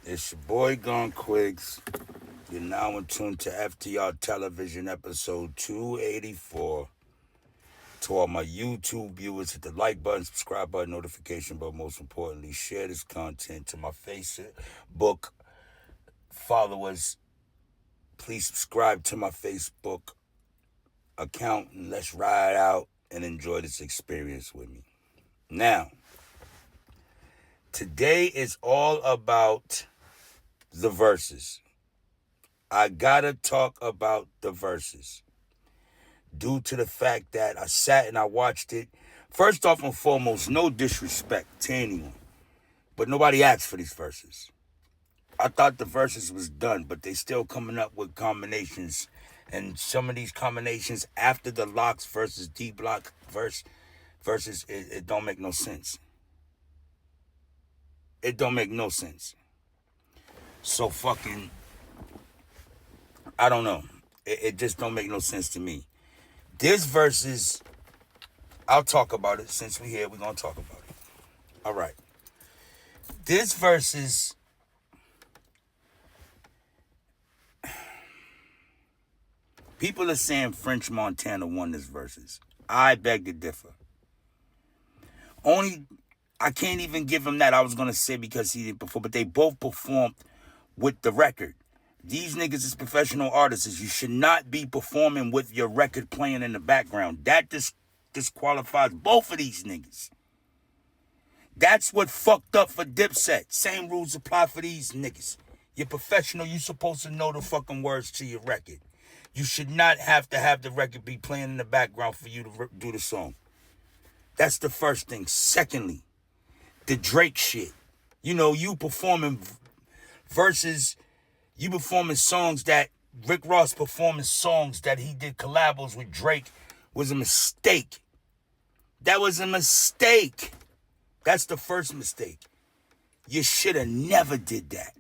It's your boy Gun Quigs. You're now in tune to F.T.R. Television episode 284. To all my YouTube viewers, hit the like button, subscribe button, notification button. Most importantly, share this content to my Facebook followers. Please subscribe to my Facebook account and let's ride out and enjoy this experience with me. Now, today is all about the verses. I gotta talk about the verses due to the fact that I sat and I watched it. First off and foremost, no disrespect to anyone, but nobody asked for these verses. I thought the verses was done, but they still coming up with combinations, and some of these combinations after the Locks versus D Block verses, it don't make no sense. It don't make no sense. So fucking, I don't know. It just don't make no sense to me. This verses, I'll talk about it. Since we're here, we're going to talk about it. All right. This verses, people are saying French Montana won this verses. I beg to differ. I can't even give him that. I was going to say because he didn't perform, but they both performed with the record. These niggas is professional artists. You should not be performing with your record playing in the background. That disqualifies both of these niggas. That's what fucked up for Dipset. Same rules apply for these niggas. You're professional. You're supposed to know the fucking words to your record. You should not have to have the record be playing in the background for you to do the song. That's the first thing. Secondly, the Drake shit. You know, you performing versus... You performing songs that Rick Ross performing songs that he did collabos with Drake was a mistake. That was a mistake. That's the first mistake. You should have never did that.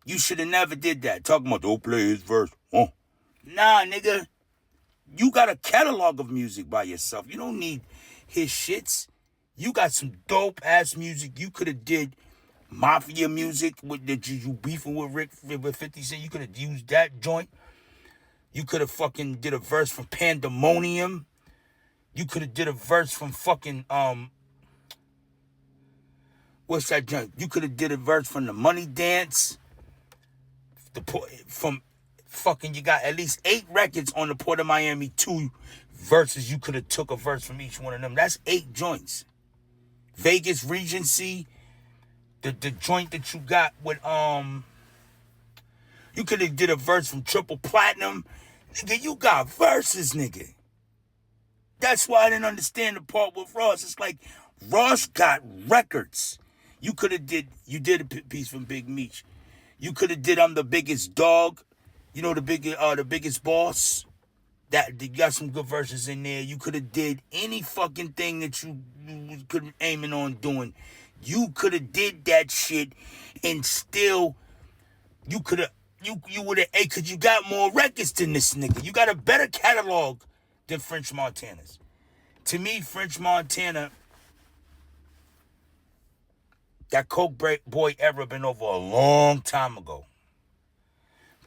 You should have never did that. Talking about don't play his verse. Nah, nigga. You got a catalog of music by yourself. You don't need his shits. You got some dope ass music. You could have did Mafia music with that you beefing with 50 Cent. You could have used that joint. You could have fucking did a verse from Pandemonium. You could have did a verse from fucking what's that joint? You could have did a verse from the Money Dance. From fucking, you got at least 8 records on the Port of Miami 2 verses. You could have took a verse from each one of them. That's 8 joints. Vegas Regency. The joint that you got with, you could have did a verse from Triple Platinum. Nigga, you got verses, nigga. That's why I didn't understand the part with Ross. It's like, Ross got records. You did a piece from Big Meech. You could have did I'm the Biggest Dog. You know, the biggest boss. That you got some good verses in there. You could have did any fucking thing that you could have aiming on doing. You could have did that shit and still you would have, because you got more records than this nigga. You got a better catalog than French Montana's. To me, French Montana, that Coke Boy era been over a long time ago.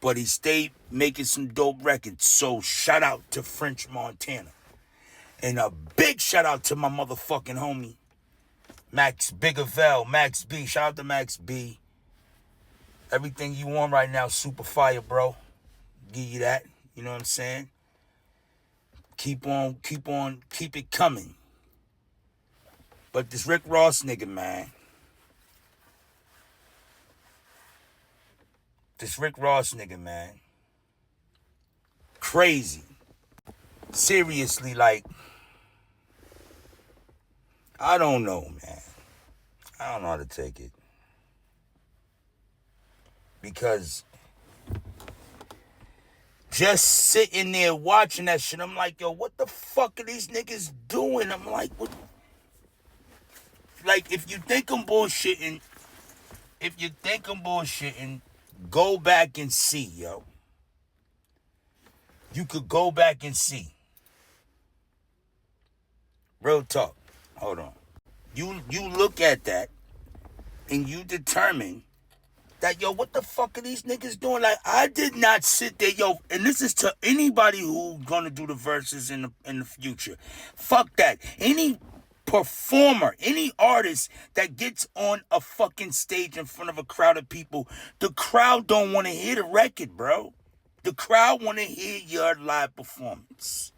But he stayed making some dope records. So shout out to French Montana. And a big shout out to my motherfucking homie, Max Bigavell, Max B. Shout out to Max B. Everything you want right now, super fire, bro. Give you that. You know what I'm saying? Keep it coming. But this Rick Ross nigga, man. Crazy. Seriously, like, I don't know, man. I don't know how to take it. Because just sitting there watching that shit, I'm like, yo, what the fuck are these niggas doing? I'm like, what? Like, if you think I'm bullshitting, go back and see, yo. You could go back and see. Real talk. Hold on. You look at that and you determine that, yo, what the fuck are these niggas doing? Like, I did not sit there, yo, and this is to anybody who's gonna do the verses in the future. Fuck that. Any performer, any artist that gets on a fucking stage in front of a crowd of people, the crowd don't want to hear the record, bro. The crowd want to hear your live performance.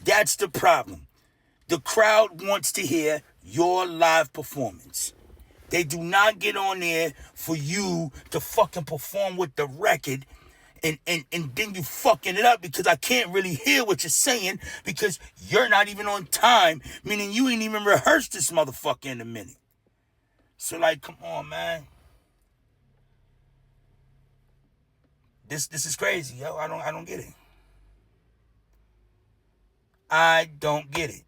That's the problem. The crowd wants to hear your live performance. They do not get on there for you to fucking perform with the record and then you fucking it up because I can't really hear what you're saying because you're not even on time, meaning you ain't even rehearsed this motherfucker in a minute. So, like, come on, man. This is crazy, yo. I don't get it. I don't get it.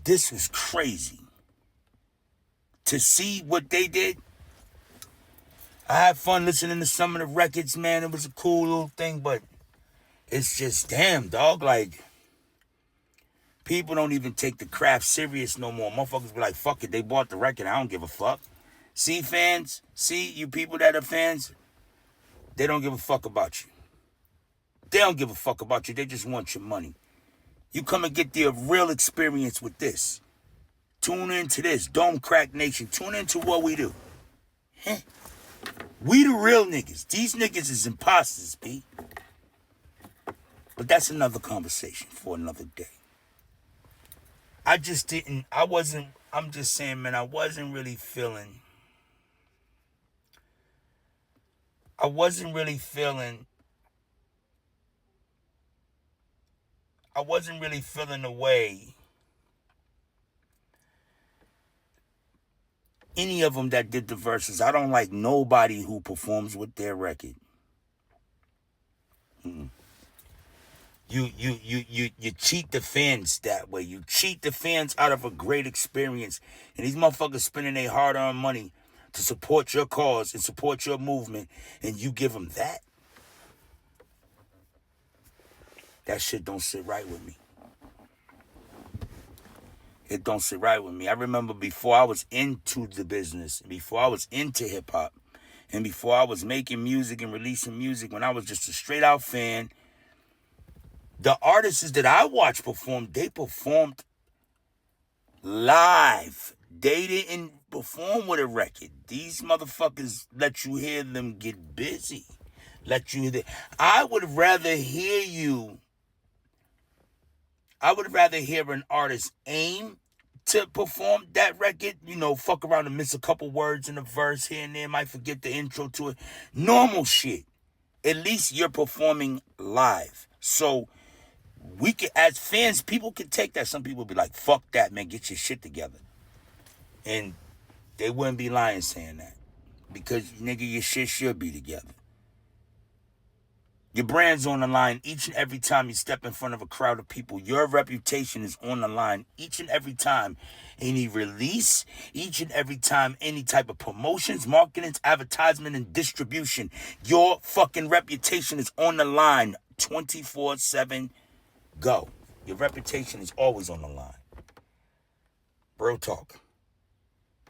This was crazy. To see what they did. I had fun listening to some of the records, man. It was a cool little thing, but it's just, damn, dog, like, people don't even take the craft serious no more. Motherfuckers be like, fuck it, they bought the record, I don't give a fuck. See, fans? See, you people that are fans? They don't give a fuck about you. They don't give a fuck about you. They just want your money. You come and get the real experience with this. Tune into this. Dome Crack Nation. Tune into what we do. Huh? We the real niggas. These niggas is imposters, B. But that's another conversation for another day. I'm just saying, man, I wasn't really feeling the way any of them that did the verses. I don't like nobody who performs with their record. You cheat the fans that way. You cheat the fans out of a great experience. And these motherfuckers spending their hard-earned money to support your cause and support your movement, and you give them that. That shit don't sit right with me. It don't sit right with me. I remember before I was into the business, before I was into hip-hop, and before I was making music and releasing music, when I was just a straight-out fan, the artists that I watched perform, they performed live. They didn't perform with a record. These motherfuckers let you hear them get busy. I would rather hear an artist aim to perform that record, fuck around and miss a couple words in a verse here and there, might forget the intro to it. Normal shit. At least you're performing live. So we can, as fans, people can take that. Some people be like, fuck that, man, get your shit together. And they wouldn't be lying saying that. Because, nigga, your shit should be together. Your brand's on the line each and every time you step in front of a crowd of people. Your reputation is on the line each and every time. Any release, each and every time, any type of promotions, marketing, advertisement, and distribution. Your fucking reputation is on the line 24/7. Go. Your reputation is always on the line. Bro talk.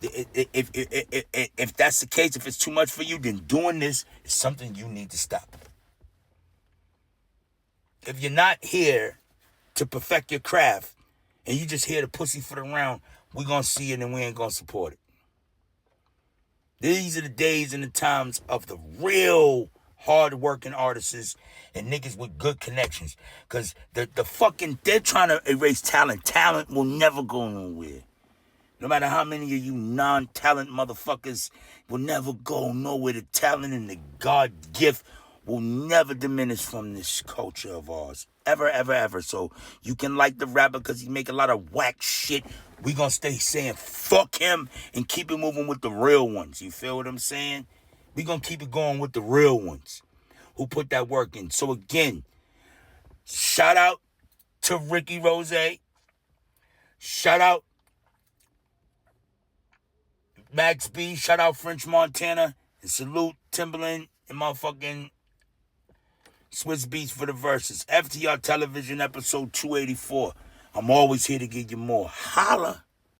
If that's the case, if it's too much for you, then doing this is something you need to stop. If you're not here to perfect your craft and you just here to pussyfoot around, we're going to see it and we ain't going to support it. These are the days and the times of the real hard-working artists and niggas with good connections. Because they're trying to erase talent. Talent will never go nowhere. No matter how many of you non-talent motherfuckers will never go nowhere. The talent and the God gift will never diminish from this culture of ours. Ever, ever, ever. So you can like the rapper because he make a lot of whack shit. We gonna stay saying fuck him and keep it moving with the real ones. You feel what I'm saying? We gonna keep it going with the real ones who put that work in. So again, shout out to Ricky Rose. Shout out Max B. Shout out French Montana. And salute Timberland and motherfucking Swiss Beats for the verses. F.T.R. Television episode 284. I'm always here to give you more. Holla.